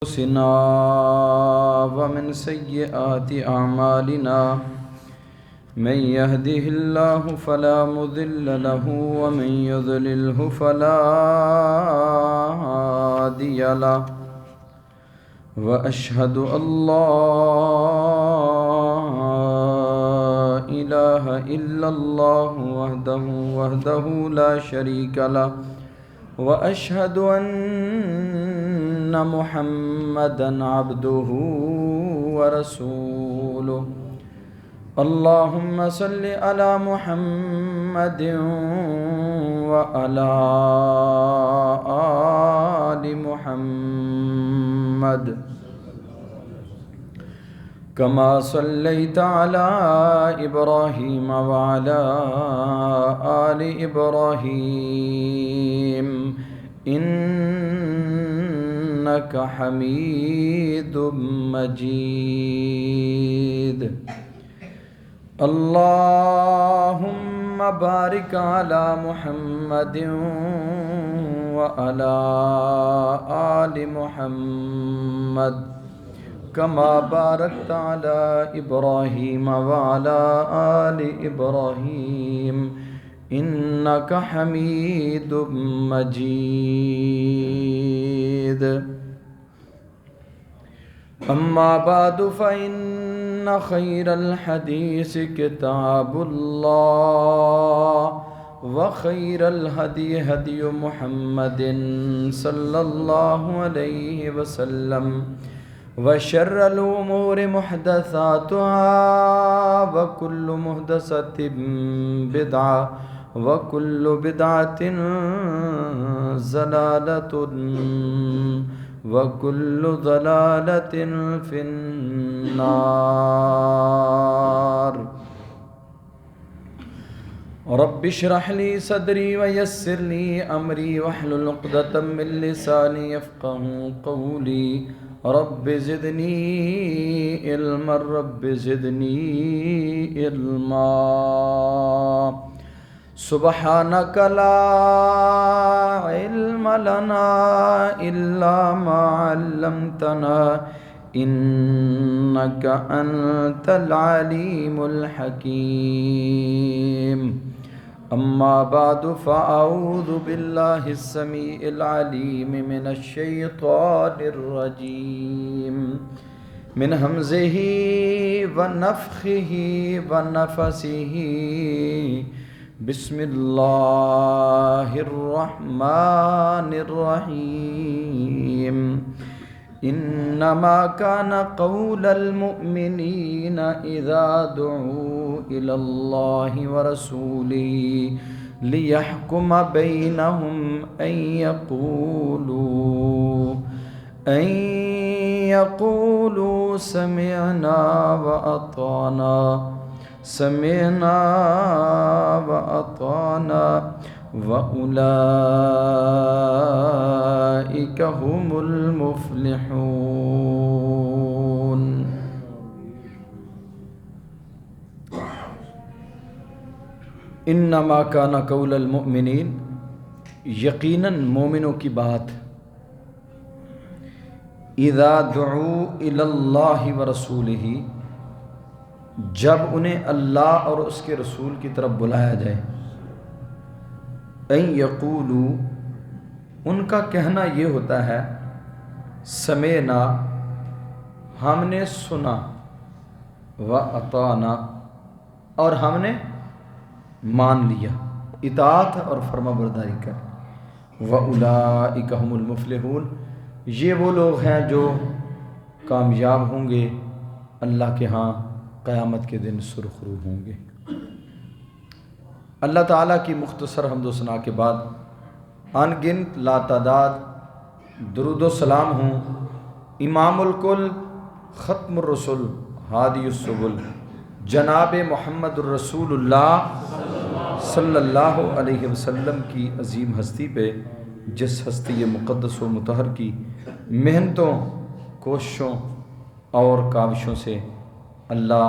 أنفسنا ومن سيئات أعمالنا من يهده الله فلا مضل له ومن يضلله فلا هادي له وأشهد أن لا إله إلا الله وحده لا شريك له وأشهد أن محمدًا عبده ورسوله اللهم صل على محمد وعلى آل محمد كما صليت على إبراهيم وعلى آل إبراهيم إنك حميد مجيد اللهم بارك على محمد وعلى آل محمد كما باركت على إبراهيم وعلى آل إبراهيم إنك حميد مجيد أما بعد فإن خير الحديث كتاب الله وخير الهدي هدي محمد صلى الله عليه وسلم وشر الأمور محدثاتها وكل محدثة بدعة وكل بدعة ضلالة وكل ضلالة في النار رب اشرح لي صدري ويسر لي أمري واحلل عقدة من لساني يفقهوا قولي رب زدني علما رب زدني علما سبحانك لا علم لنا إلا ما علمتنا إنك أنت العليم الحكيم أما بعد فأعوذ بالله السميع العليم من الشيطان الرجيم من همزه ونفخه ونفسه بسم الله الرحمن الرحيم إنما كان قول المؤمنين إذا دعوا إلى الله ورسوله ليحكم بينهم أن يقولوا سمعنا وأطعنا وأولئك هم المفلحون انما کان قول المؤمنین یقیناً مومنوں کی بات اذا دعوا الی اللہ ورسولہ جب انہیں اللہ اور اس کے رسول کی طرف بلایا جائے ان یقولوا ان کا کہنا یہ ہوتا ہے سمعنا ہم نے سنا وَأَطَعْنَا اور ہم نے مان لیا اطاعت اور فرما برداری کر وَأُولَئِكَ هُمُ الْمُفْلِحُونَ یہ وہ لوگ ہیں جو کامیاب ہوں گے اللہ کے ہاں قیامت کے دن سرخرو ہوں گے۔ اللہ تعالیٰ کی مختصر حمد و ثنا کے بعد ان گنت لاتعداد درود و سلام ہوں امام الکل ختم الرسل ہادی السبل جناب محمد الرسول اللہ صلی اللہ علیہ وسلم کی عظیم ہستی پہ جس ہستی مقدس و مطہر کی محنتوں کوششوں اور کاوشوں سے اللہ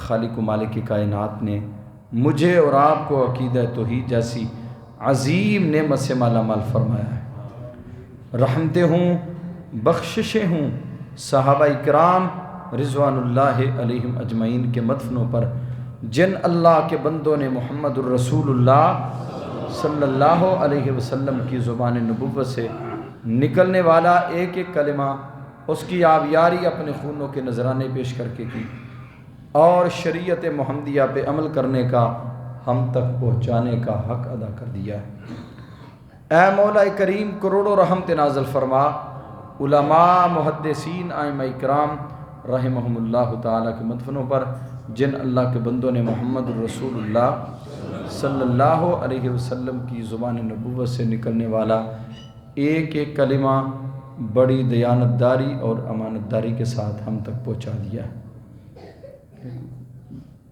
خالق و مالک کائنات نے مجھے اور آپ کو عقیدہ توحید جیسی عظیم نعمت سے مالا مال فرمایا ہے۔ رحمتیں ہوں بخششیں ہوں صحابہ کرام رضوان اللہ علیہم اجمعین کے مدفنوں پر، جن اللہ کے بندوں نے محمد الرسول اللہ صلی اللہ علیہ وسلم کی زبان نبوت سے نکلنے والا ایک ایک کلمہ اس کی آبیاری اپنے خونوں کے نذرانے پیش کر کے کی، اور شریعت محمدیہ پہ عمل کرنے کا ہم تک پہنچانے کا حق ادا کر دیا ہے۔ اے مولا کریم کروڑوں رحمت نازل فرما علماء، محدثین، ائمہ کرام رحمہم اللہ تعالیٰ کے مدفنوں پر، جن اللہ کے بندوں نے محمد الرسول اللہ صلی اللہ علیہ وسلم کی زبان نبوت سے نکلنے والا ایک ایک کلمہ بڑی دیانتداری اور امانتداری کے ساتھ ہم تک پہنچا دیا ہے۔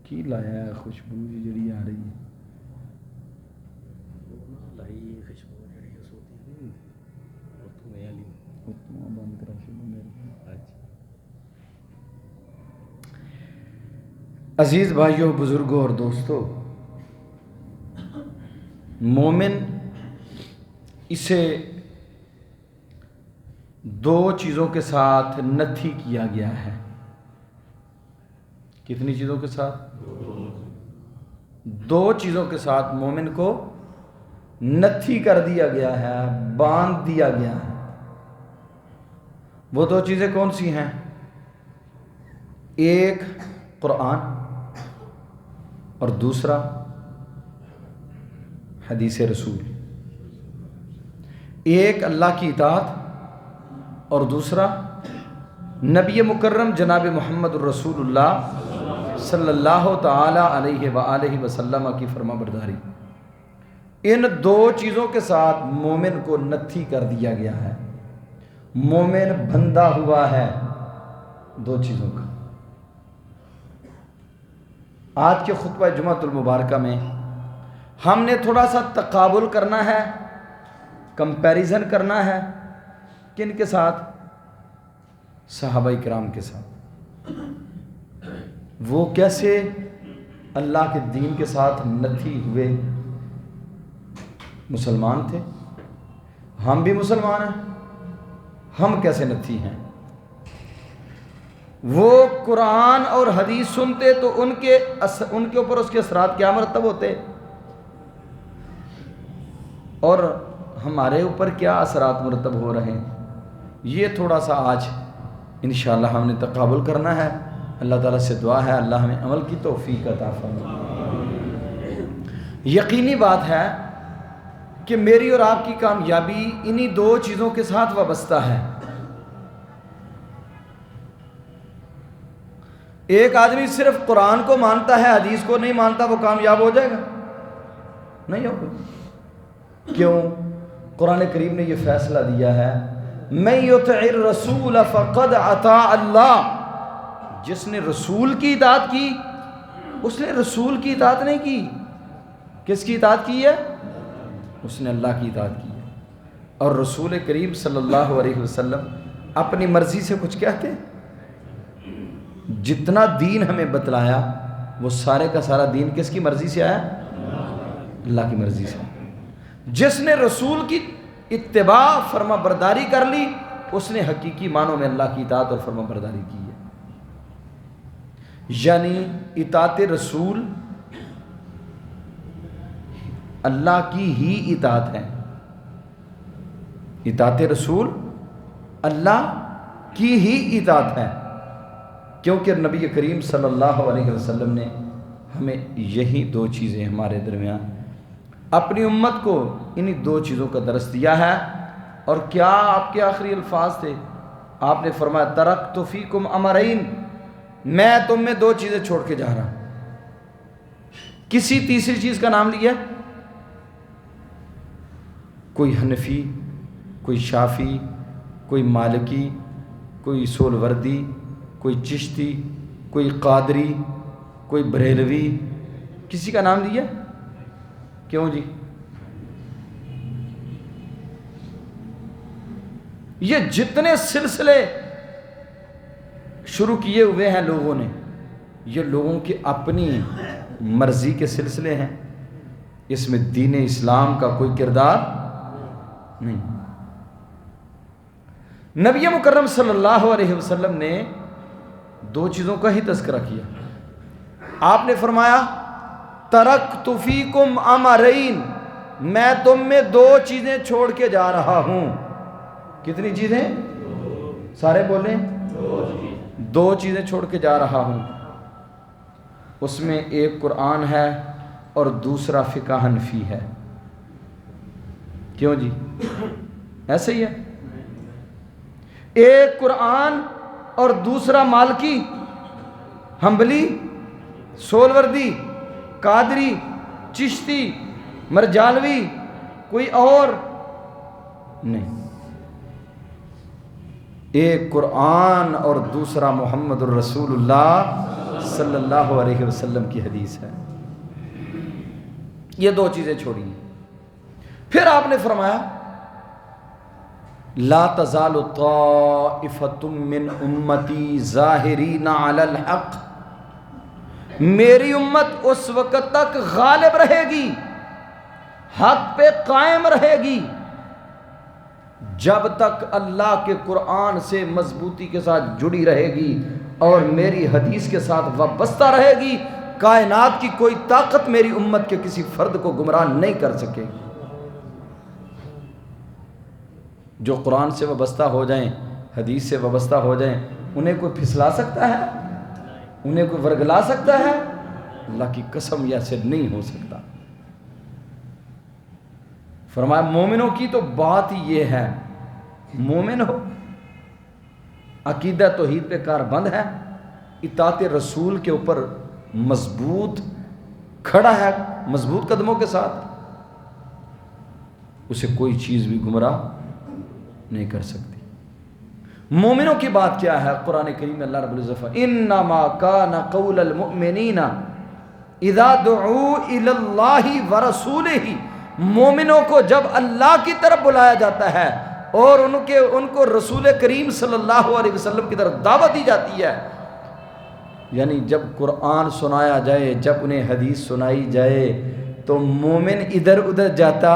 کی لایا ہے خوشبو جڑی آ رہی ہے؟ عزیز بھائیوں، بزرگوں اور دوستوں، مومن اسے دو چیزوں کے ساتھ نتھی کیا گیا ہے۔ کتنی چیزوں کے ساتھ؟ دو چیزوں کے ساتھ مومن کو نتھی کر دیا گیا ہے، باندھ دیا گیا ہے۔ وہ دو چیزیں کون سی ہیں؟ ایک قرآن اور دوسرا حدیث رسول۔ ایک اللہ کی اطاعت اور دوسرا نبی مکرم جناب محمد الرسول اللہ صلی اللہ تعالی علیہ وآلہ وسلم کی فرما برداری۔ ان دو چیزوں کے ساتھ مومن کو نتھی کر دیا گیا ہے، مومن بندھا ہوا ہے دو چیزوں کا۔ آج کے خطبہ جمعۃ المبارکہ میں ہم نے تھوڑا سا تقابل کرنا ہے، کمپیریزن کرنا ہے، کن کے ساتھ؟ صحابہ کرام کے ساتھ۔ وہ کیسے اللہ کے دین کے ساتھ نتھی ہوئے مسلمان تھے، ہم بھی مسلمان ہیں، ہم کیسے نتھی ہیں؟ وہ قرآن اور حدیث سنتے تو ان کے اوپر اس کے اثرات کیا مرتب ہوتے، اور ہمارے اوپر کیا اثرات مرتب ہو رہے ہیں، یہ تھوڑا سا آج انشاءاللہ ہم نے تقابل کرنا ہے۔ اللہ تعالیٰ سے دعا ہے اللہ ہمیں عمل کی توفیق عطا فرمائے۔ یقینی بات ہے کہ میری اور آپ کی کامیابی انہی دو چیزوں کے ساتھ وابستہ ہے۔ ایک آدمی صرف قرآن کو مانتا ہے، حدیث کو نہیں مانتا، وہ کامیاب ہو جائے گا؟ نہیں ہوگا۔ کیوں؟ قرآن کریم نے یہ فیصلہ دیا ہے، من یطع الرسول فقد اطاع اللہ۔ جس نے رسول کی اطاعت کی اس نے رسول کی اطاعت نہیں کی۔ کس کی اطاعت کی ہے؟ اس نے اللہ کی اطاعت کی ہے۔ اور رسول کریم صلی اللہ علیہ وسلم اپنی مرضی سے کچھ کہتے؟ جتنا دین ہمیں بتلایا وہ سارے کا سارا دین کس کی مرضی سے آیا؟ اللہ کی مرضی سے۔ جس نے رسول کی اتباع فرما برداری کر لی اس نے حقیقی معنوں میں اللہ کی اطاعت اور فرما برداری کی ہے۔ یعنی اطاعت رسول اللہ کی ہی اطاعت ہے، اطاعت رسول اللہ کی ہی اطاعت ہے، کیونکہ نبی کریم صلی اللہ علیہ وسلم نے ہمیں یہی دو چیزیں ہمارے درمیان اپنی امت کو انہی دو چیزوں کا درس دیا ہے۔ اور کیا آپ کے آخری الفاظ تھے؟ آپ نے فرمایا ترکت فیکم امرین، میں تم میں دو چیزیں چھوڑ کے جا رہا ہوں۔ کسی تیسری چیز کا نام لیا؟ کوئی حنفی، کوئی شافی، کوئی مالکی، کوئی سولوردی، کوئی چشتی، کوئی قادری، کوئی بریلوی، کسی کا نام لیا؟ کیوں جی؟ یہ جتنے سلسلے شروع کیے ہوئے ہیں لوگوں نے، یہ لوگوں کی اپنی مرضی کے سلسلے ہیں، اس میں دین اسلام کا کوئی کردار نہیں۔ نبی مکرم صلی اللہ علیہ وسلم نے دو چیزوں کا ہی تذکرہ کیا. آپ نے فرمایا ترکت فیکم امرین، میں تم میں دو چیزیں چھوڑ کے جا رہا ہوں. کتنی چیزیں؟ سارے بولیں. دو چیزیں چھوڑ کے جا رہا ہوں. اس میں ایک قرآن ہے اور دوسرا فقہ حنفی ہے. کیوں جی؟ ایسے ہی ہے. ایک قرآن اور دوسرا مالکی، حنبلی، سولوردی، قادری، چشتی، مرجانوی، کوئی اور نہیں. ایک قرآن اور دوسرا محمد الرسول اللہ صلی اللہ علیہ وسلم کی حدیث ہے. یہ دو چیزیں چھوڑی. پھر آپ نے فرمایا لا تزال طائفۃ من امتی ظاہرین علی الحق، میری امت اس وقت تک غالب رہے گی، حق پہ قائم رہے گی، جب تک اللہ کے قرآن سے مضبوطی کے ساتھ جڑی رہے گی اور میری حدیث کے ساتھ وابستہ رہے گی. کائنات کی کوئی طاقت میری امت کے کسی فرد کو گمراہ نہیں کر سکے گی. جو قرآن سے وابستہ ہو جائیں، حدیث سے وابستہ ہو جائیں، انہیں کوئی پھسلا سکتا ہے؟ انہیں کوئی ورگلا سکتا ہے؟ اللہ کی قسم یہ ایسے نہیں ہو سکتا. فرمایا مومنوں کی تو بات ہی یہ ہے، مومن ہو، عقیدہ توحید پہ کار بند ہے، اطاعت رسول کے اوپر مضبوط کھڑا ہے، مضبوط قدموں کے ساتھ، اسے کوئی چیز بھی گمراہ نہیں کر سکتی. مومنوں کی بات کیا ہے؟ قرآن کریم میں اللہ رب العزت انما کان قول المؤمنین اذا دعوا الی اللہ ورسولہ، مومنوں کو جب اللہ کی طرف بلایا جاتا ہے اور ان کو رسول کریم صلی اللہ علیہ وسلم کی طرف دعوت دی جاتی ہے، یعنی جب قرآن سنایا جائے، جب انہیں حدیث سنائی جائے تو مومن ادھر ادھر جاتا،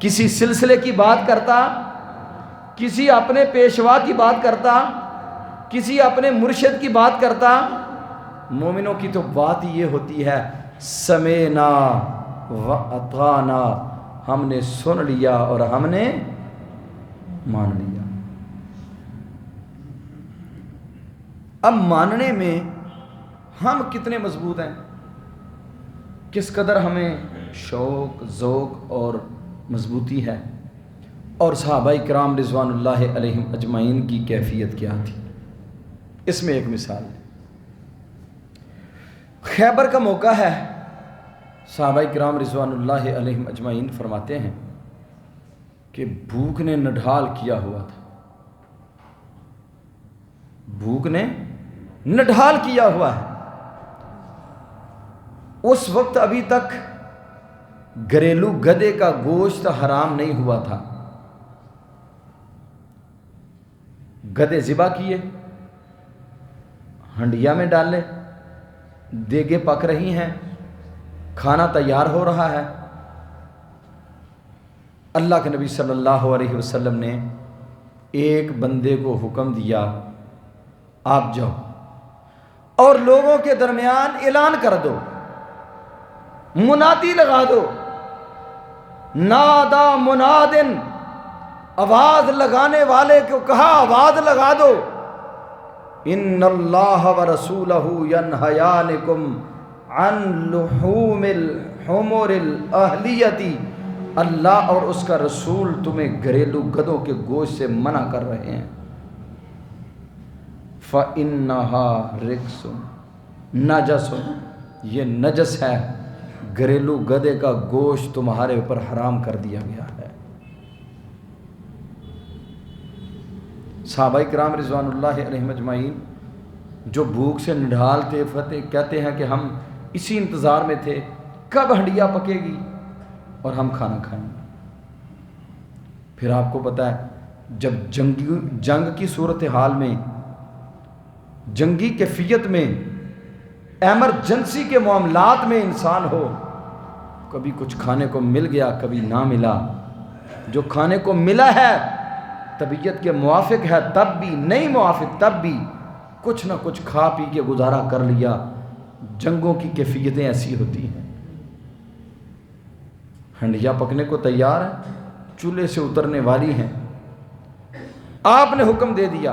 کسی سلسلے کی بات کرتا، کسی اپنے پیشوا کی بات کرتا، کسی اپنے مرشد کی بات کرتا. مومنوں کی تو بات یہ ہوتی ہے سمینا و اطعنا، ہم نے سن لیا اور ہم نے مان لیا. اب ماننے میں ہم کتنے مضبوط ہیں، کس قدر ہمیں شوق، ذوق اور مضبوطی ہے، اور صحابہ کرام رضوان اللہ علیہم اجمعین کی کیفیت کیا تھی. اس میں ایک مثال ہے. خیبر کا موقع ہے. صحابہ کرام رضوان اللہ علیہم اجمعین فرماتے ہیں کہ بھوک نے نڈھال کیا ہوا تھا، بھوک نے نڈھال کیا ہوا ہے. اس وقت ابھی تک گھریلو گدے کا گوشت حرام نہیں ہوا تھا. گدے ذبح کیے، ہنڈیا میں ڈالے، دیگیں پک رہی ہیں، کھانا تیار ہو رہا ہے. اللہ کے نبی صلی اللہ علیہ وسلم نے ایک بندے کو حکم دیا آپ جاؤ اور لوگوں کے درمیان اعلان کر دو، منادی لگا دو. نادا منادن، آواز لگانے والے کو کہا آواز لگا دو، ان اللہ ورسولہ ینہیانکم عن لحوم الحمر الاہلیتی، اللہ اور اس کا رسول تمہیں گھریلو گدوں کے گوشت سے منع کر رہے ہیں. فَإِنَّهَا رِجْسٌ، نجس، یہ نجس ہے، گھریلو گدے کا گوشت تمہارے اوپر حرام کر دیا گیا ہے. صحابہ کرام رضوان اللہ علیہم اجمعین جو بھوک سے نڈھال تھے، فتح کہتے ہیں کہ ہم اسی انتظار میں تھے کب ہنڈیا پکے گی اور ہم کھانا کھائیں گے. پھر آپ کو پتہ ہے جب جنگ کی صورتحال میں، جنگی کیفیت میں، ایمرجنسی کے معاملات میں انسان ہو، کبھی کچھ کھانے کو مل گیا، کبھی نہ ملا. جو کھانے کو ملا ہے طبیعت کے موافق ہے تب بھی، نہیں موافق تب بھی کچھ نہ کچھ کھا پی کے گزارا کر لیا۔ جنگوں کی کیفیتیں ایسی ہوتی ہیں، ہنڈیا پکنے کو تیار ہے، چولہے سے اترنے والی ہیں، آپ نے حکم دے دیا،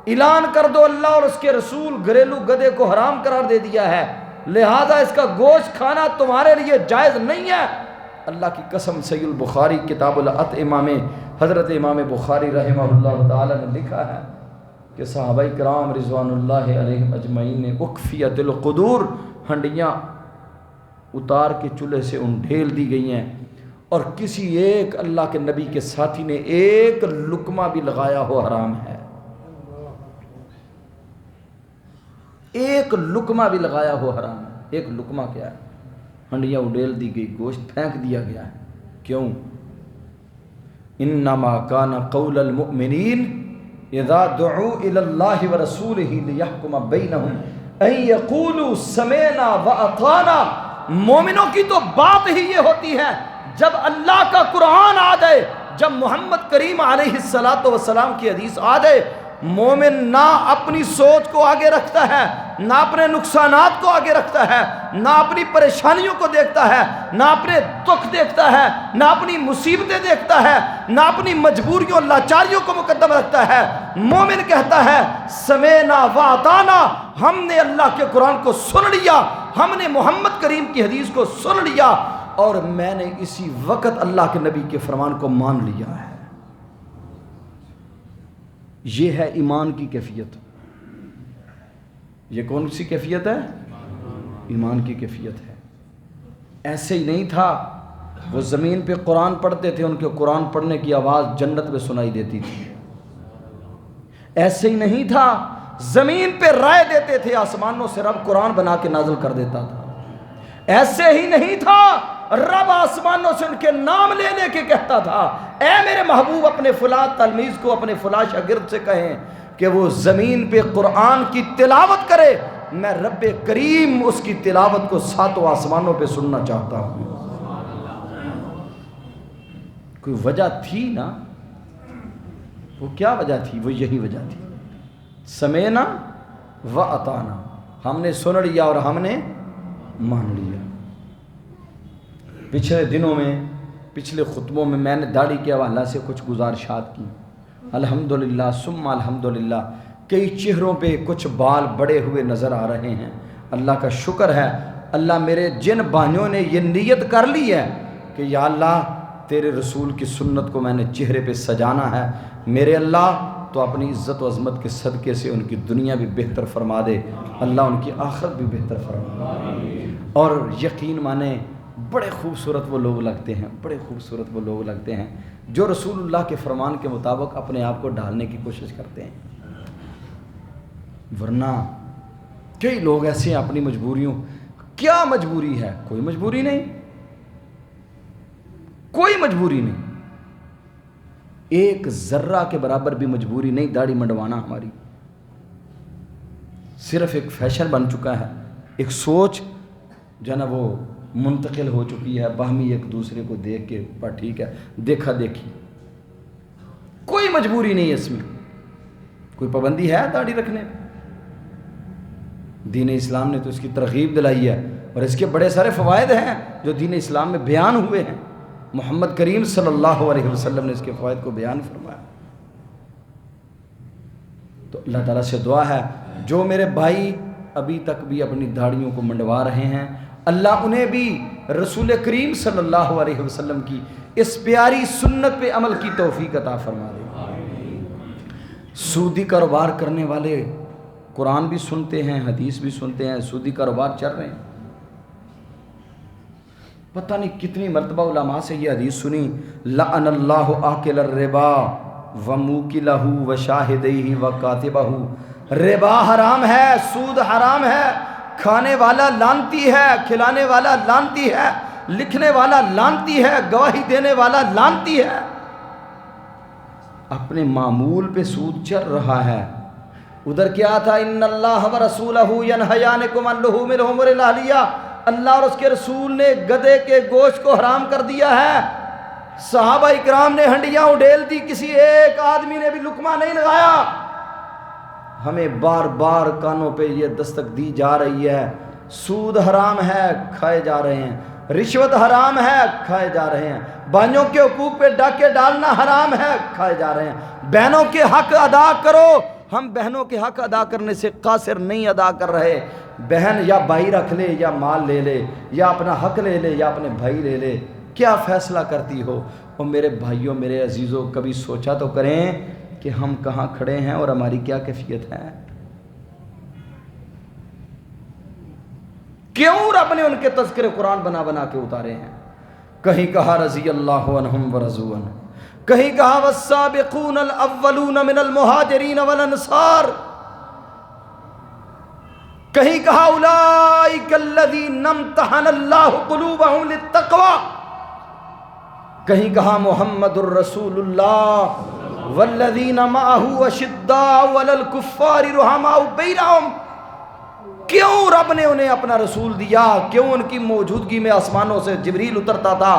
اعلان کر دو اللہ اور اس کے رسول گھریلو گدے کو حرام قرار دے دیا ہے، لہذا اس کا گوشت کھانا تمہارے لیے جائز نہیں ہے۔ اللہ کی قسم، صحیح البخاری کتاب الاطعمہ میں حضرت امام بخاری رحمہ اللہ تعالی نے لکھا ہے کہ صحابہ کرام رضوان اللہ علیہم اجمعین نے اکفیت القدور، ہنڈیاں اتار کے چولہے سے ڈھیل دی گئی ہیں، اور کسی ایک اللہ کے نبی کے ساتھی نے ایک لقمہ بھی لگایا ہو حرام ہے، ایک لقمہ بھی لگایا ہو حرام ہے۔ ایک لقمہ کیا ہے؟ ہنڈیاں اڈیل دی گئی، گوشت پھینک دیا گیا ہے۔ کیوں؟ انما کان قول المؤمنین اذا دعوا الی اللہ ورسولہ لیحکم بینہم ان یقولوا سمعنا واطعنا۔ مومنوں کی تو بات ہی یہ ہوتی ہے جب اللہ کا قرآن آ جائے، جب محمد کریم علیہ السلام کی حدیث آ جائے، مومن نہ اپنی سوچ کو آگے رکھتا ہے، نہ اپنے نقصانات کو آگے رکھتا ہے، نہ اپنی پریشانیوں کو دیکھتا ہے، نہ اپنے دکھ دیکھتا ہے، نہ اپنی مصیبتیں دیکھتا ہے، نہ اپنی مجبوریوں لاچاریوں کو مقدم رکھتا ہے۔ مومن کہتا ہے سمعنا واطعنا، ہم نے اللہ کے قرآن کو سن لیا، ہم نے محمد کریم کی حدیث کو سن لیا، اور میں نے اسی وقت اللہ کے نبی کے فرمان کو مان لیا ہے۔ یہ ہے ایمان کی کیفیت۔ یہ کون سی کیفیت ہے؟ ایمان کی کیفیت ہے۔ ایسے ہی نہیں تھا، وہ زمین پہ قرآن پڑھتے تھے، ان کے قرآن پڑھنے کی آواز جنت میں سنائی دیتی تھی۔ ایسے ہی نہیں تھا، زمین پہ رائے دیتے تھے، آسمانوں سے رب قرآن بنا کے نازل کر دیتا تھا۔ ایسے ہی نہیں تھا، رب آسمانوں سے ان کے نام لے لے کے کہتا تھا اے میرے محبوب اپنے فلاں تلمیذ کو، اپنے فلاں شاگرد سے کہیں کہ وہ زمین پہ قرآن کی تلاوت کرے، میں رب کریم اس کی تلاوت کو ساتوں آسمانوں پہ سننا چاہتا ہوں۔ کوئی وجہ تھی نا، وہ کیا وجہ تھی؟ وہ یہی وجہ تھی، سمعنا و اطعنا، ہم نے سن لیا اور ہم نے مان لیا۔ پچھلے دنوں میں، پچھلے خطبوں میں نے داڑھی کے حوالے سے کچھ گزارشات کی، الحمدللہ ثم الحمدللہ۔ کئی چہروں پہ کچھ بال بڑے ہوئے نظر آ رہے ہیں، اللہ کا شکر ہے۔ اللہ میرے جن بھائیوں نے یہ نیت کر لی ہے کہ یا اللہ تیرے رسول کی سنت کو میں نے چہرے پہ سجانا ہے، میرے اللہ تو اپنی عزت و عظمت کے صدقے سے ان کی دنیا بھی بہتر فرما دے، اللہ ان کی آخرت بھی بہتر فرما دے۔ اور یقین مانیں، بڑے خوبصورت وہ لوگ لگتے ہیں، بڑے خوبصورت وہ لوگ لگتے ہیں جو رسول اللہ کے فرمان کے مطابق اپنے آپ کو ڈھالنے کی کوشش کرتے ہیں۔ ورنہ کئی لوگ ایسے ہیں اپنی مجبوریوں، کیا مجبوری ہے؟ کوئی مجبوری نہیں، کوئی مجبوری نہیں، ایک ذرہ کے برابر بھی مجبوری نہیں داڑھی منڈوانا ہماری۔ صرف ایک فیشن بن چکا ہے، ایک سوچ جو ہے نا وہ منتقل ہو چکی ہے، باہمی ایک دوسرے کو دیکھ کے پر ٹھیک ہے دیکھا دیکھی، کوئی مجبوری نہیں ہے اس میں، کوئی پابندی ہے داڑھی رکھنے پہ؟ دین اسلام نے تو اس کی ترغیب دلائی ہے، اور اس کے بڑے سارے فوائد ہیں جو دین اسلام میں بیان ہوئے ہیں، محمد کریم صلی اللہ علیہ وسلم نے اس کے فوائد کو بیان فرمایا۔ تو اللہ تعالیٰ سے دعا ہے جو میرے بھائی ابھی تک بھی اپنی داڑھیوں کو منڈوا رہے ہیں، اللہ انہیں بھی رسول کریم صلی اللہ علیہ وسلم کی اس پیاری سنت پہ عمل کی توفیق عطا فرما دے۔ سودی کاروبار کرنے والے قرآن بھی سنتے ہیں، حدیث بھی سنتے ہیں، سودی کاروبار چل رہے ہیں۔ پتہ نہیں کتنی مرتبہ علماء سے یہ حدیث سنی، لعن اللہ آکل الربا وموکلہ وشاہدیہ وکاتبہ، ربا حرام ہے، سود حرام ہے، کھانے والا لعنتی ہے، کھلانے والا لعنتی ہے، لکھنے والا لعنتی ہے، گواہی دینے والا لعنتی ہے۔ اپنے معمول پہ سود چل رہا ہے، ادھر کیا تھا ان اللہ ورسولہ ینہیانکم عن لحوم الحمر الاہلیہ، اللہ اور اس کے رسول نے گدھے کے گوشت کو حرام کر دیا ہے۔ صحابہ اکرام نے ہنڈیاں اڈیل دی، کسی ایک آدمی نے بھی لقمہ نہیں لگایا۔ ہمیں بار بار کانوں پہ یہ دستک دی جا رہی ہے، سود حرام ہے، کھائے جا رہے ہیں، رشوت حرام ہے، کھائے جا رہے ہیں، بھائیوں کے حقوق پہ ڈاکے ڈالنا حرام ہے، کھائے جا رہے ہیں، بہنوں کے حق ادا کرو، ہم بہنوں کے حق ادا کرنے سے قاصر نہیں ادا کر رہے۔ بہن یا بھائی رکھ لے یا مال لے لے یا اپنا حق لے لے یا اپنے بھائی لے لے، کیا فیصلہ کرتی ہو؟ اور میرے بھائیوں، میرے عزیزوں، کبھی سوچا تو کریں کہ ہم کہاں کھڑے ہیں اور ہماری کیا کیفیت ہے؟ کیوں رب نے ان کے تذکرے قرآن بنا بنا کے اتارے ہیں؟ کہیں کہا رضی اللہ عنہم ورضوا عنہ، کہیں کہا والسابقون الاولون من المہاجرین والانصار، کہیں کہا اولئک الذین امتحن اللہ قلوبہم للتقوی، کہیں کہا محمد الرسول اللہ والذین معہ اشداء علی الکفار رحماء بینہم۔ کیوں رب نے انہیں اپنا رسول دیا؟ کیوں ان کی موجودگی میں آسمانوں سے جبریل اترتا تھا؟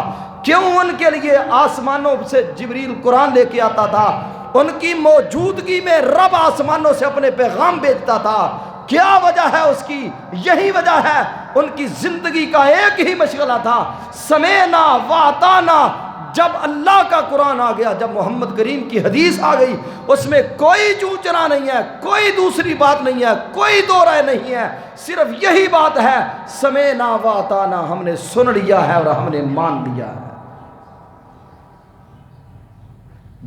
کیوں ان کے لیے آسمانوں سے جبریل قرآن لے کے آتا تھا؟ ان کی موجودگی میں رب آسمانوں سے اپنے پیغام بھیجتا تھا۔ کیا وجہ ہے اس کی؟ یہی وجہ ہے، ان کی زندگی کا ایک ہی مشغلہ تھا، سمینا واطانا۔ جب اللہ کا قرآن آ گیا، جب محمد کریم کی حدیث آ گئی، اس میں کوئی چونچنا نہیں ہے، کوئی دوسری بات نہیں ہے، کوئی دو رائے نہیں ہے، صرف یہی بات ہے، سمینا واطانا، ہم نے سن لیا ہے اور ہم نے مان لیا ہے۔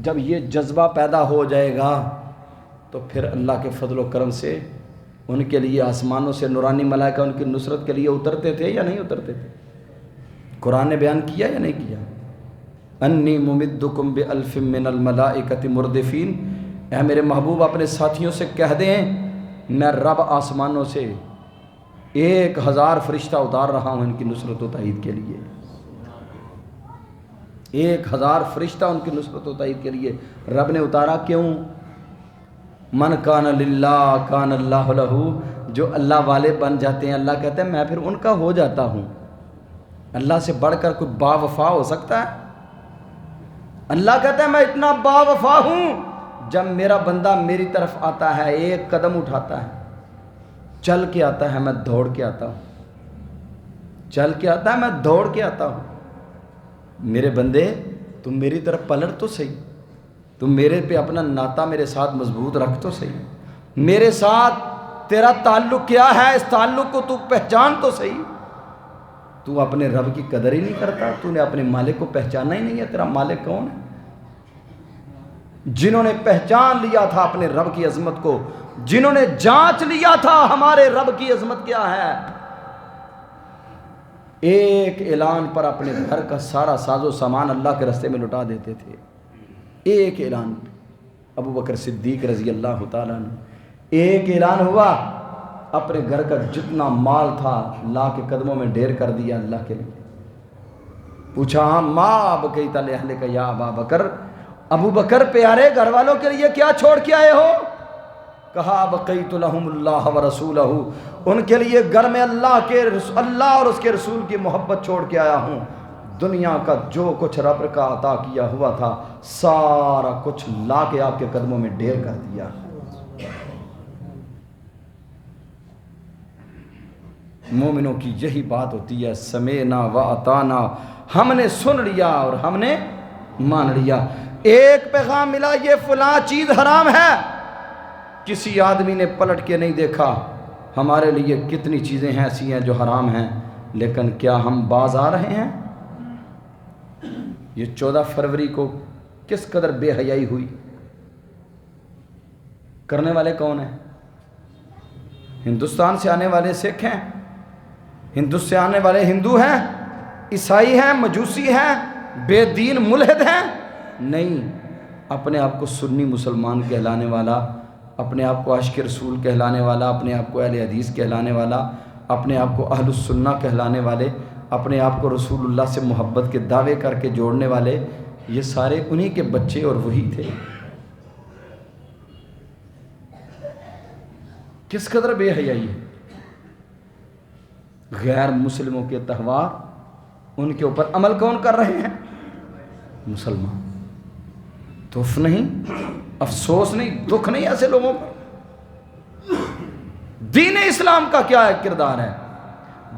جب یہ جذبہ پیدا ہو جائے گا تو پھر اللہ کے فضل و کرم سے ان کے لیے آسمانوں سے نورانی ملائکہ ان کی نصرت کے لیے اترتے تھے یا نہیں اترتے تھے؟ قرآن نے بیان کیا یا نہیں کیا؟ انی ممدکم بالف من الملائکۃ مردفین، اے میرے محبوب اپنے ساتھیوں سے کہہ دیں میں رب آسمانوں سے 1000 فرشتہ اتار رہا ہوں ان کی نصرت و تائید کے لیے۔ 1000 فرشتہ ان کی نصرت و تائید کے لیے رب نے اتارا۔ کیوں؟ من کان للہ کان اللہ لہ، جو اللہ والے بن جاتے ہیں، اللہ کہتے ہیں میں پھر ان کا ہو جاتا ہوں۔ اللہ سے بڑھ کر کوئی با وفا ہو سکتا ہے؟ اللہ کہتا ہے میں اتنا با وفا ہوں، جب میرا بندہ میری طرف آتا ہے، ایک قدم اٹھاتا ہے، چل کے آتا ہے، میں دوڑ کے آتا ہوں، چل کے آتا ہے، میں دوڑ کے آتا ہوں۔ میرے بندے تم میری طرف پلٹ تو صحیح، تم میرے پہ اپنا ناتا میرے ساتھ مضبوط رکھ تو صحیح، میرے ساتھ تیرا تعلق کیا ہے، اس تعلق کو تو پہچان تو صحیح۔ تو اپنے رب کی قدر ہی نہیں کرتا، تو نے اپنے مالک کو پہچانا ہی نہیں ہے۔ تیرا مالک کون ہے؟ جنہوں نے پہچان لیا تھا اپنے رب کی عظمت کو، جنہوں نے جانچ لیا تھا ہمارے رب کی عظمت کیا ہے، ایک اعلان پر اپنے گھر کا سارا ساز و سامان اللہ کے راستے میں لٹا دیتے تھے۔ ایک اعلان، ابو بکر صدیق رضی اللہ تعالیٰ عنہ، ایک اعلان ہوا، اپنے گھر کا جتنا مال تھا لا کے قدموں میں ڈھیر کر دیا اللہ کے لیے۔ پوچھا ماں بقیت لأہلک یا ابا بکر، ابو بکر پیارے گھر والوں کے لیے کیا چھوڑ کے آئے ہو؟ کہا بقیت لہم اللہ ورسولہ، ان کے لیے گھر میں اللہ اور اس کے رسول کی محبت چھوڑ کے آیا ہوں۔ دنیا کا جو کچھ رب کا عطا کیا ہوا تھا سارا کچھ لا کے آپ کے قدموں میں ڈھیر کر دیا۔ مومنوں کی یہی بات ہوتی ہے، سمینا و اطانا، ہم نے سن لیا اور ہم نے مان لیا۔ ایک پیغام ملا یہ فلاں چیز حرام ہے، کسی آدمی نے پلٹ کے نہیں دیکھا۔ ہمارے لیے کتنی چیزیں ایسی ہیں جو حرام ہیں، لیکن کیا ہم باز آ رہے ہیں؟ یہ 14 فروری کو کس قدر بے حیائی ہوئی، کرنے والے کون ہیں؟ ہندوستان سے آنے والے سکھ ہیں، ہندوستان سے آنے والے ہندو ہیں، عیسائی ہیں، مجوسی ہیں، بے دین ملحد ہیں؟ نہیں، اپنے آپ کو سنی مسلمان کہلانے والا، اپنے آپ کو عاشق رسول کہلانے والا، اپنے آپ کو اہل حدیث کہلانے والا، اپنے آپ کو اہل السنہ کہلانے والے، اپنے آپ کو رسول اللہ سے محبت کے دعوے کر کے جوڑنے والے، یہ سارے انہی کے بچے اور وہی تھے۔ کس قدر بے حیائی ہے۔ غیر مسلموں کے تہوار، ان کے اوپر عمل کون کر رہے ہیں؟ مسلمان. دکھ نہیں، افسوس نہیں، دکھ نہیں ایسے لوگوں پر. دین اسلام کا کیا کردار ہے؟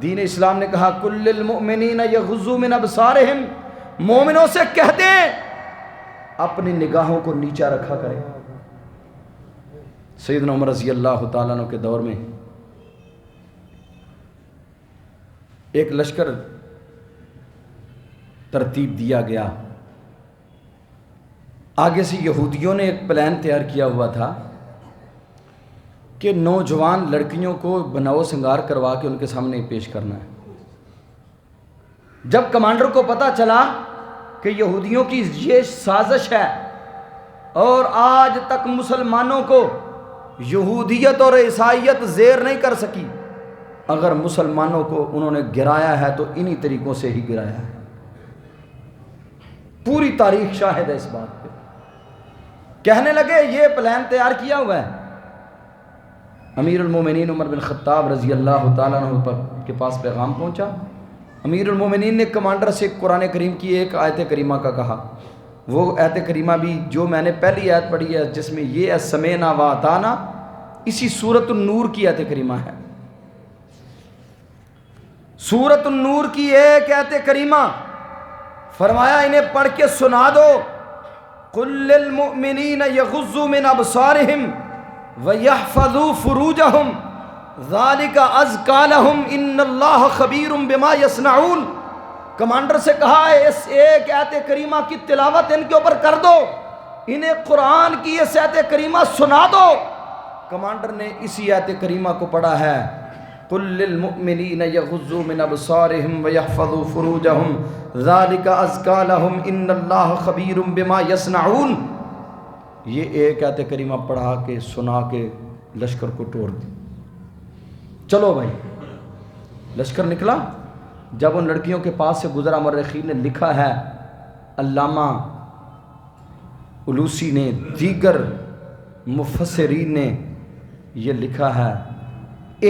دین اسلام نے کہا کل للمؤمنین یغضوا من ابصارہم، مومنوں سے کہہ دیں اپنی نگاہوں کو نیچا رکھا کریں. سیدنا عمر رضی اللہ تعالیٰ عنہ کے دور میں ایک لشکر ترتیب دیا گیا. آگے سے یہودیوں نے ایک پلان تیار کیا ہوا تھا کہ نوجوان لڑکیوں کو بناؤ سنگار کروا کے ان کے سامنے پیش کرنا ہے. جب کمانڈر کو پتہ چلا کہ یہودیوں کی یہ سازش ہے اور آج تک مسلمانوں کو یہودیت اور عیسائیت زیر نہیں کر سکی، اگر مسلمانوں کو انہوں نے گرایا ہے تو انہی طریقوں سے ہی گرایا ہے. پوری تاریخ شاہد ہے اس بات پہ. کہنے لگے یہ پلان تیار کیا ہوا ہے. امیر المومنین عمر بن خطاب رضی اللہ تعالیٰ عنہ کے پاس پیغام پہنچا. امیر المومنین نے کمانڈر سے قرآن کریم کی ایک آیت کریمہ کا کہا. وہ آیت کریمہ بھی جو میں نے پہلی آیت پڑھی ہے جس میں یہ ہے سمینا و اطعنا، اسی سورۃ النور کی آیت کریمہ ہے. سورۃ النور کی ایک آیت کریمہ فرمایا انہیں پڑھ کے سنا دو. قل للمؤمنین یغضوا من ابصارہم وَيَحْفَظُوا فُرُوجَهُمْ ذَلِكَ أَزْكَىٰ لَهُمْ إِنَّ اللَّهَ خَبِيرٌ بِمَا يَصْنَعُونَ. کمانڈر سے کہا ہے اس ایک آیت کریمہ کی تلاوت ان کے اوپر کر دو، انہیں قرآن کی اس آیت کریمہ سنا دو. کمانڈر نے اسی آیت کریمہ کو پڑھا ہے قُل لِّلْمُؤْمِنِينَ يَغُضُّوا مِنْ أَبْصَارِهِمْ وَيَحْفَظُوا فُرُوجَهُمْ ذَلِكَ أَزْكَىٰ لَهُمْ إِنَّ اللَّهَ خَبِيرٌ بِمَا يَصْنَعُونَ. یہ ایک آیت کریمہ پڑھا کے سنا کے لشکر کو توڑ دی. چلو بھائی، لشکر نکلا. جب ان لڑکیوں کے پاس سے گزرا، مورخین نے لکھا ہے، علامہ الوسی نے، دیگر مفسرین نے یہ لکھا ہے،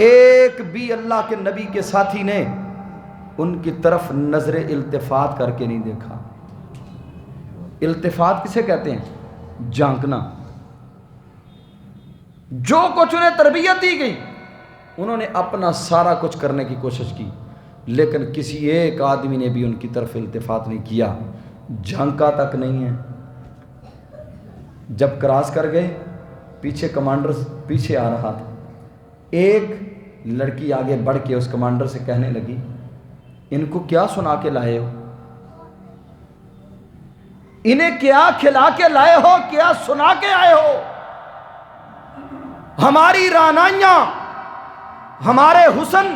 ایک بھی اللہ کے نبی کے ساتھی نے ان کی طرف نظر التفات کر کے نہیں دیکھا. التفات کسے کہتے ہیں؟ جھانکنا. جو کچھ انہیں تربیت دی گئی انہوں نے اپنا سارا کچھ کرنے کی کوشش کی، لیکن کسی ایک آدمی نے بھی ان کی طرف التفات نہیں کیا، جھانکا تک نہیں ہے. جب کراس کر گئے، پیچھے کمانڈر پیچھے آ رہا تھا. ایک لڑکی آگے بڑھ کے اس کمانڈر سے کہنے لگی ان کو کیا سنا کے لائے ہو؟ انہیں کیا کھلا کے لائے ہو؟ کیا سنا کے آئے ہو؟ ہماری رعنائیاں، ہمارے حسن،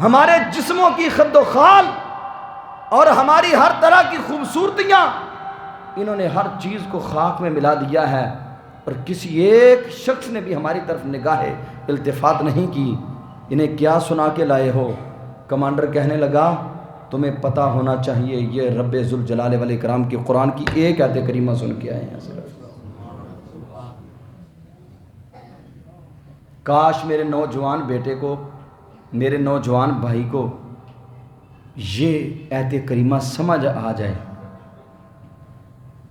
ہمارے جسموں کی خد و خال اور ہماری ہر طرح کی خوبصورتیاں، انہوں نے ہر چیز کو خاک میں ملا دیا ہے اور کسی ایک شخص نے بھی ہماری طرف نگاہ التفات نہیں کی. انہیں کیا سنا کے لائے ہو؟ کمانڈر کہنے لگا تمہیں پتہ ہونا چاہیے یہ رب ذوالجلال والاکرام کی قرآن کی ایک آیت کریمہ سن کے آئے ہیں. صرف کاش میرے نوجوان بیٹے کو، میرے نوجوان بھائی کو یہ آیت کریمہ سمجھ آ جائے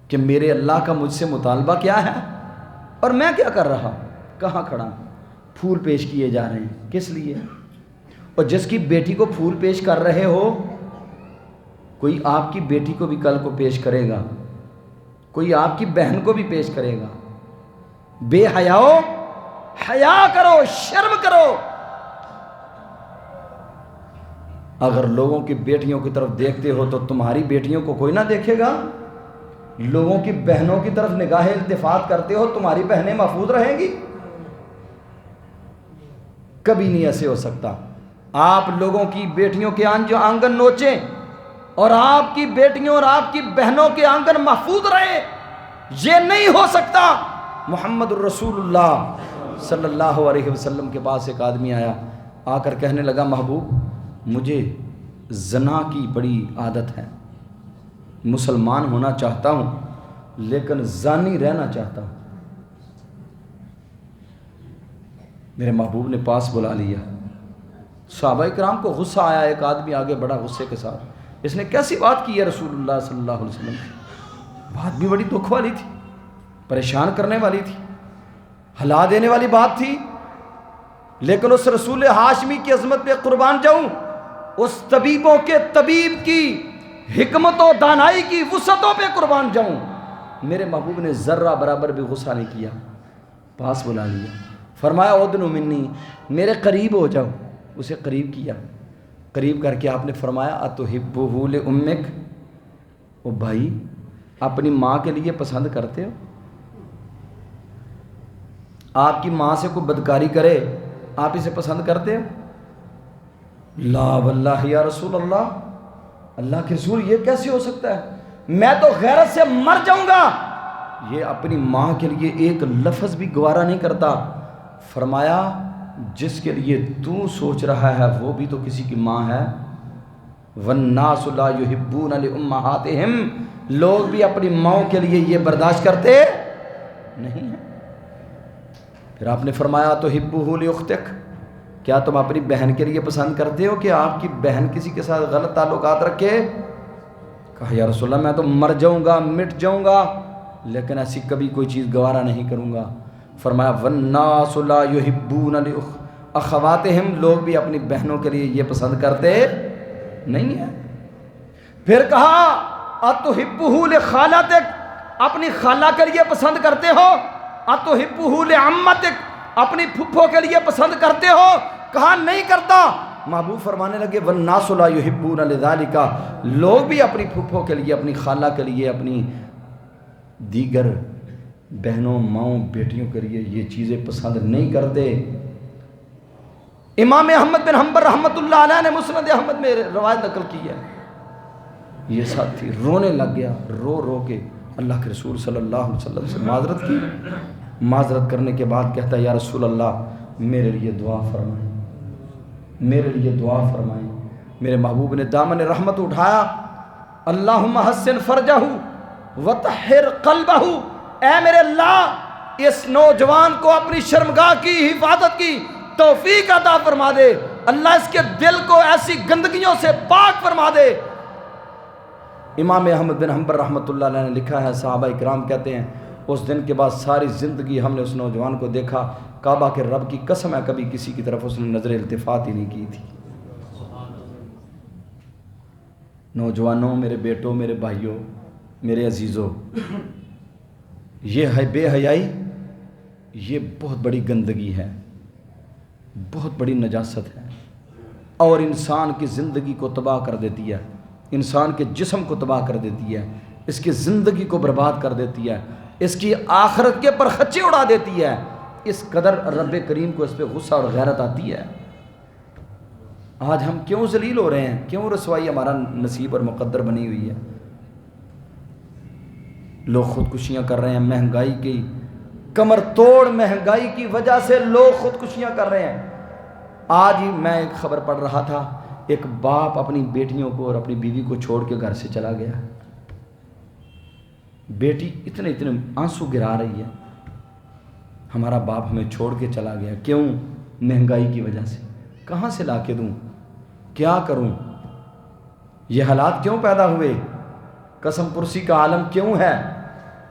کہ میرے اللہ کا مجھ سے مطالبہ کیا ہے اور میں کیا کر رہا ہوں، کہاں کھڑا ہوں. پھول پیش کیے جا رہے ہیں کس لیے؟ اور جس کی بیٹی کو پھول پیش کر رہے ہو، کوئی آپ کی بیٹی کو بھی کل کو پیش کرے گا، کوئی آپ کی بہن کو بھی پیش کرے گا. بے حیاؤ، حیا کرو، شرم کرو. اگر لوگوں کی بیٹیوں کی طرف دیکھتے ہو تو تمہاری بیٹیوں کو کوئی نہ دیکھے گا. لوگوں کی بہنوں کی طرف نگاہ التفات کرتے ہو، تمہاری بہنیں محفوظ رہیں گی؟ کبھی نہیں ایسے ہو سکتا. آپ لوگوں کی بیٹیوں کے آنگن نوچیں اور آپ کی بیٹیوں اور آپ کی بہنوں کے آنگن محفوظ رہے، یہ نہیں ہو سکتا. محمد الرسول اللہ صلی اللہ علیہ وسلم کے پاس ایک آدمی آیا، آ کر کہنے لگا محبوب مجھے زنا کی بڑی عادت ہے، مسلمان ہونا چاہتا ہوں لیکن زانی رہنا چاہتا ہوں. میرے محبوب نے پاس بلا لیا. صحابہ کرام کو غصہ آیا. ایک آدمی آگے بڑا غصے کے ساتھ اس نے کیسی بات کی ہے رسول اللہ صلی اللہ علیہ وسلم کی؟ بات بھی بڑی دکھ والی تھی، پریشان کرنے والی تھی، ہلا دینے والی بات تھی، لیکن اس رسول ہاشمی کی عظمت پہ قربان جاؤں، اس طبیبوں کے طبیب کی حکمت و دانائی کی وسعتوں پہ قربان جاؤں، میرے محبوب نے ذرہ برابر بھی غصہ نہیں کیا، پاس بلا لیا، فرمایا اودنو منی، میرے قریب ہو جاؤ، اسے قریب کیا، قریب کر کے آپ نے فرمایا اتحبہ لامک، او بھائی اپنی ماں کے لیے پسند کرتے ہو؟ آپ کی ماں سے کوئی بدکاری کرے آپ اسے پسند کرتے ہو؟ لا واللہ یا رسول اللہ، اللہ کے رسول یہ کیسے ہو سکتا ہے، میں تو غیرت سے مر جاؤں گا، یہ اپنی ماں کے لیے ایک لفظ بھی گوارا نہیں کرتا۔ فرمایا جس کے لیے تو سوچ رہا ہے وہ بھی تو کسی کی ماں ہے، والناس لا یحبون لامہاتہم، لوگ بھی اپنی ماں کے لیے یہ برداشت کرتے نہیں ہیں۔ پھر آپ نے فرمایا تحبہ لاختک، کیا تم اپنی بہن کے لیے پسند کرتے ہو کہ آپ کی بہن کسی کے ساتھ غلط تعلقات رکھے؟ کہا یا رسول اللہ میں تو مر جاؤں گا، مٹ جاؤں گا، لیکن ایسی کبھی کوئی چیز گوارا نہیں کروں گا۔ فرمایا والناس لا یحبون لاخواتہم، لوگ بھی اپنی بہنوں کے لیے یہ پسند کرتے نہیں ہیں۔ پھر کہا اتحبہ لخالتک، اپنی خالہ کے لیے پسند کرتے ہو؟ اتحبہ لعمتک، اپنی پھپھو کے لیے پسند کرتے ہو؟ کہا نہیں کرتا۔ محبوب فرمانے لگے والناس لا یحبون لذالک، لوگ بھی اپنی پھپھو کے لیے، اپنی خالہ کے لیے، اپنی دیگر بہنوں، ماؤں، بیٹیوں کے لیے یہ چیزیں پسند نہیں کرتے۔ امام احمد بن حنبل رحمۃ اللہ علیہ نے مسند احمد میں روایت نقل کی ہے، یہ ساتھی رونے لگ گیا، رو رو کے اللہ کے رسول صلی اللہ علیہ وسلم سے معذرت کی، معذرت کرنے کے بعد کہتا ہے یا رسول اللہ میرے لیے دعا فرمائیں، میرے لیے دعا فرمائیں۔ میرے محبوب نے دامن رحمت اٹھایا، اللہم حسن فرجہ وطہر قلبہ، اے میرے اللہ اس نوجوان کو اپنی شرمگاہ کی حفاظت کی توفیق عطا فرما دے، اللہ اس کے دل کو ایسی گندگیوں سے پاک فرما دے۔ امام احمد بن حنبل رحمۃ اللہ علیہ نے لکھا ہے، صحابہ اکرام کہتے ہیں اس دن کے بعد ساری زندگی ہم نے اس نوجوان کو دیکھا، کعبہ کے رب کی قسم ہے کبھی کسی کی طرف اس نے نظر التفات ہی نہیں کی تھی۔ نوجوانوں، میرے بیٹوں، میرے بھائیوں، میرے عزیزوں، یہ ہے بے حیائی، یہ بہت بڑی گندگی ہے، بہت بڑی نجاست ہے، اور انسان کی زندگی کو تباہ کر دیتی ہے، انسان کے جسم کو تباہ کر دیتی ہے، اس کی زندگی کو برباد کر دیتی ہے، اس کی آخرت کے پرخچے اڑا دیتی ہے۔ اس قدر رب کریم کو اس پہ غصہ اور غیرت آتی ہے۔ آج ہم کیوں ذلیل ہو رہے ہیں، کیوں رسوائی ہمارا نصیب اور مقدر بنی ہوئی ہے؟ لوگ خودکشیاں کر رہے ہیں، مہنگائی کی کمر توڑ مہنگائی کی وجہ سے لوگ خودکشیاں کر رہے ہیں۔ آج ہی میں ایک خبر پڑھ رہا تھا، ایک باپ اپنی بیٹیوں کو اور اپنی بیوی کو چھوڑ کے گھر سے چلا گیا، بیٹی اتنے آنسو گرا رہی ہے، ہمارا باپ ہمیں چھوڑ کے چلا گیا، کیوں؟ مہنگائی کی وجہ سے، کہاں سے لا کے دوں، کیا کروں، یہ حالات کیوں پیدا ہوئے، قسم پرسی کا عالم کیوں ہے؟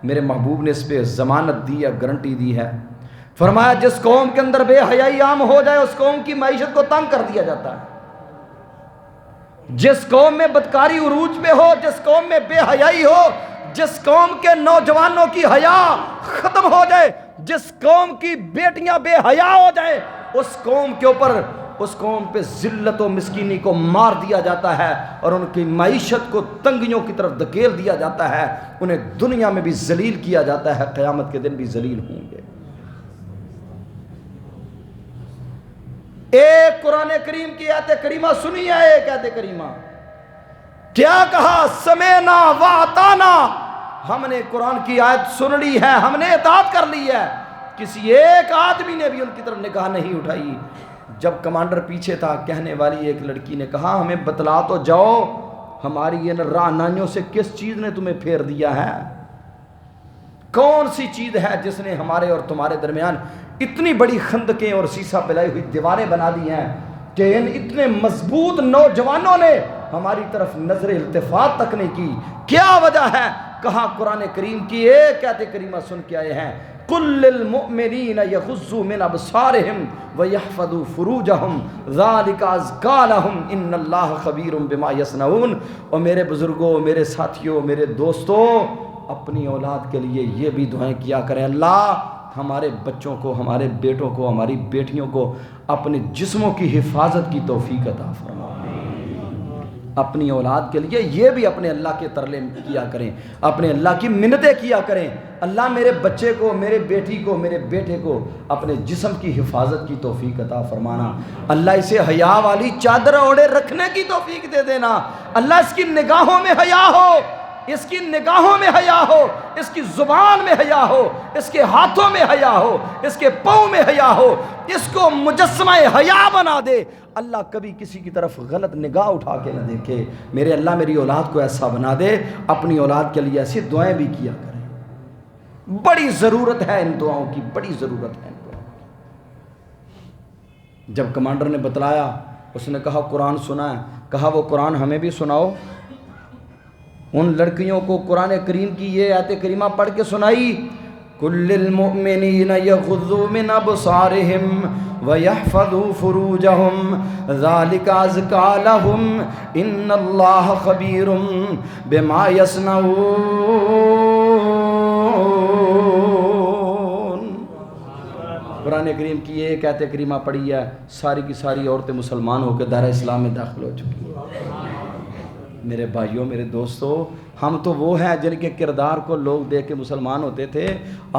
میرے محبوب نے اس پہ ضمانت دی ہے، گارنٹی دی ہے، فرمایا جس قوم کے اندر بے حیائی عام ہو جائے اس قوم کی معیشت کو تنگ کر دیا جاتا ہے۔ جس قوم میں بدکاری عروج پہ ہو، جس قوم میں بے حیائی ہو، جس قوم کے نوجوانوں کی حیا ختم ہو جائے، جس قوم کی بیٹیاں بے حیا ہو جائے، اس قوم کے اوپر، اس قوم پہ ذلت و مسکینی کو مار دیا جاتا ہے اور ان کی معیشت کو تنگیوں کی طرف دھکیل دیا جاتا ہے، انہیں دنیا میں بھی ذلیل کیا جاتا ہے، قیامت کے دن بھی ذلیل ہوں گے۔ ایک قرآن کریم کی آیت کریمہ سنی ہے، ایک آیت کریمہ کیا کہا، سمینا واطانا، ہم نے قرآن کی آیت سن لی ہے، ہم نے اطاعت کر لی ہے، کسی ایک آدمی نے بھی ان کی طرف نگاہ نہیں اٹھائی۔ جب کمانڈر پیچھے تھا، کہنے والی ایک لڑکی نے کہا ہمیں بتلا تو جاؤ ہماری یہ رعنائیوں سے کس چیز نے تمہیں پھیر دیا ہے، کون سی چیز ہے جس نے ہمارے اور تمہارے درمیان اتنی بڑی خندقیں اور سیسا پلائی ہوئی دیواریں بنا دی ہیں کہ ان اتنے مضبوط نوجوانوں نے ہماری طرف نظر التفات تک نہیں کی. کیا وجہ ہے؟ کہا قرآن کریم کی ایک آیت کریمہ سن کے آئے ہیں، قُل لِّلْمُؤْمِنِينَ يَغُضُّوا مِنْ أَبْصَارِهِمْ وَيَحْفَظُوا فُرُوجَهُمْ ذَلِكَ أَزْكَىٰ لَهُمْ إِنَّ اللَّهَ خَبِيرٌ بِمَا يَصْنَعُونَ. اور میرے بزرگوں، میرے ساتھیوں، میرے دوستوں، اپنی اولاد کے لیے یہ بھی دعائیں کیا کریں، اللہ ہمارے بچوں کو، ہمارے بیٹوں کو، ہماری بیٹیوں کو اپنے جسموں کی حفاظت کی توفیق عطا فرما. اپنی اولاد کے لیے یہ بھی اپنے اللہ کے ترلے کیا کریں، اپنے اللہ کی منتیں کیا کریں، اللہ میرے بچے کو، میرے بیٹی کو، میرے بیٹے کو اپنے جسم کی حفاظت کی توفیق عطا فرمانا. اللہ اسے حیا والی چادر اوڑے رکھنے کی توفیق دے دینا. اللہ اس کی نگاہوں میں حیا ہو، اس کی نگاہوں میں حیا ہو، اس کی زبان میں حیا ہو، اس کے ہاتھوں میں حیا ہو، اس کے پاؤں میں حیا ہو، اس کو مجسمہ حیا بنا دے. اللہ کبھی کسی کی طرف غلط نگاہ اٹھا کے نہ دیکھے. میرے اللہ میری اولاد کو ایسا بنا دے. اپنی اولاد کے لیے ایسی دعائیں بھی کیا کریں. بڑی ضرورت ہے ان دعاؤں کی، بڑی ضرورت ہے ان دعاؤں کی. جب کمانڈر نے بتلایا، اس نے کہا قرآن سنا ہے. کہا وہ قرآن ہمیں بھی سناؤ. ان لڑکیوں کو قرآن کریم کی یہ آیت کریمہ پڑھ کے سنائی، قُل لِّلْمُؤْمِنِينَ يَغُضُّوا مِنْ أَبْصَارِهِمْ وَيَحْفَظُوا فُرُوجَهُمْ ذَلِكَ أَزْكَىٰ لَهُمْ إِنَّ اللَّهَ خَبِيرٌ بِمَا يَصْنَعُونَ. قرآن کریم کی ایک آیت کریمہ پڑھی ہے، ساری کی ساری عورتیں مسلمان ہو کے دائرہ اسلام میں داخل ہو چکی ہیں. میرے بھائیوں، میرے دوستوں، ہم تو وہ ہیں جن کے کردار کو لوگ دیکھ کے مسلمان ہوتے تھے.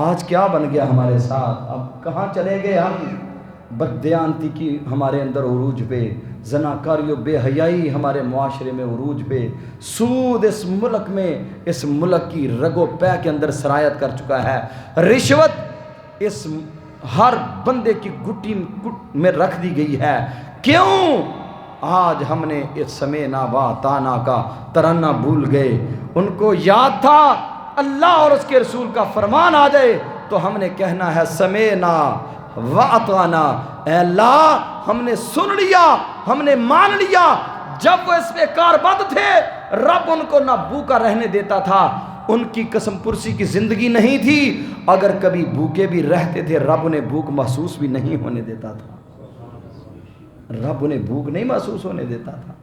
آج کیا بن گیا ہمارے ساتھ؟ اب کہاں چلے گئے ہم؟ بددیانتی کی ہمارے اندر عروج پہ، زناکاری و بے حیائی ہمارے معاشرے میں عروج پہ، سود اس ملک میں، اس ملک کی رگ و پے کے اندر سرایت کر چکا ہے، رشوت اس ہر بندے کی گٹی میں رکھ دی گئی ہے. کیوں؟ آج ہم نے اس سمینا و تانا کا ترانہ بھول گئے. ان کو یاد تھا اللہ اور اس کے رسول کا فرمان آ جائے تو ہم نے کہنا ہے سمینا و اطعنا. اے اللہ ہم نے سن لیا، ہم نے مان لیا. جب وہ اس پہ کاربند تھے، رب ان کو نہ بھوکا رہنے دیتا تھا. ان کی قسم پرسی کی زندگی نہیں تھی. اگر کبھی بھوکے بھی رہتے تھے، رب انہیں بھوک محسوس بھی نہیں ہونے دیتا تھا. رب انہیں بھوک نہیں محسوس ہونے دیتا تھا.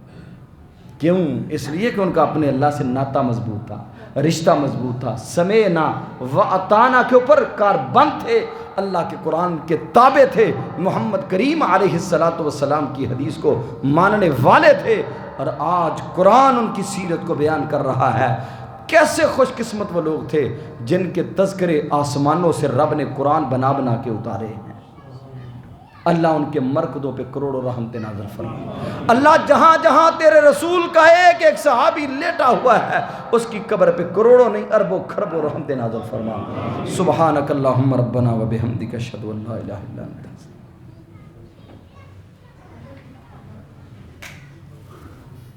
کیوں؟ اس لیے کہ ان کا اپنے اللہ سے ناطہ مضبوط تھا، رشتہ مضبوط تھا. سمینا و اطعنا کے اوپر کاربند تھے، اللہ کے قرآن کے تابع تھے، محمد کریم علیہ السلام کی حدیث کو ماننے والے تھے. اور آج قرآن ان کی سیرت کو بیان کر رہا ہے. کیسے خوش قسمت وہ لوگ تھے جن کے تذکرے آسمانوں سے رب نے قرآن بنا بنا کے اتارے ہیں. اللہ ان کے مرکزوں پہ کروڑوں رحمتیں نازل فرما. اللہ جہاں جہاں تیرے رسول کا ایک ایک صحابی لیٹا ہوا ہے، اس کی قبر پہ کروڑوں نہیں اربوں خربوں رحمتیں نازل فرما. سبحانک اللہم ربنا و بحمدک اشہد ان لا الہ الا انت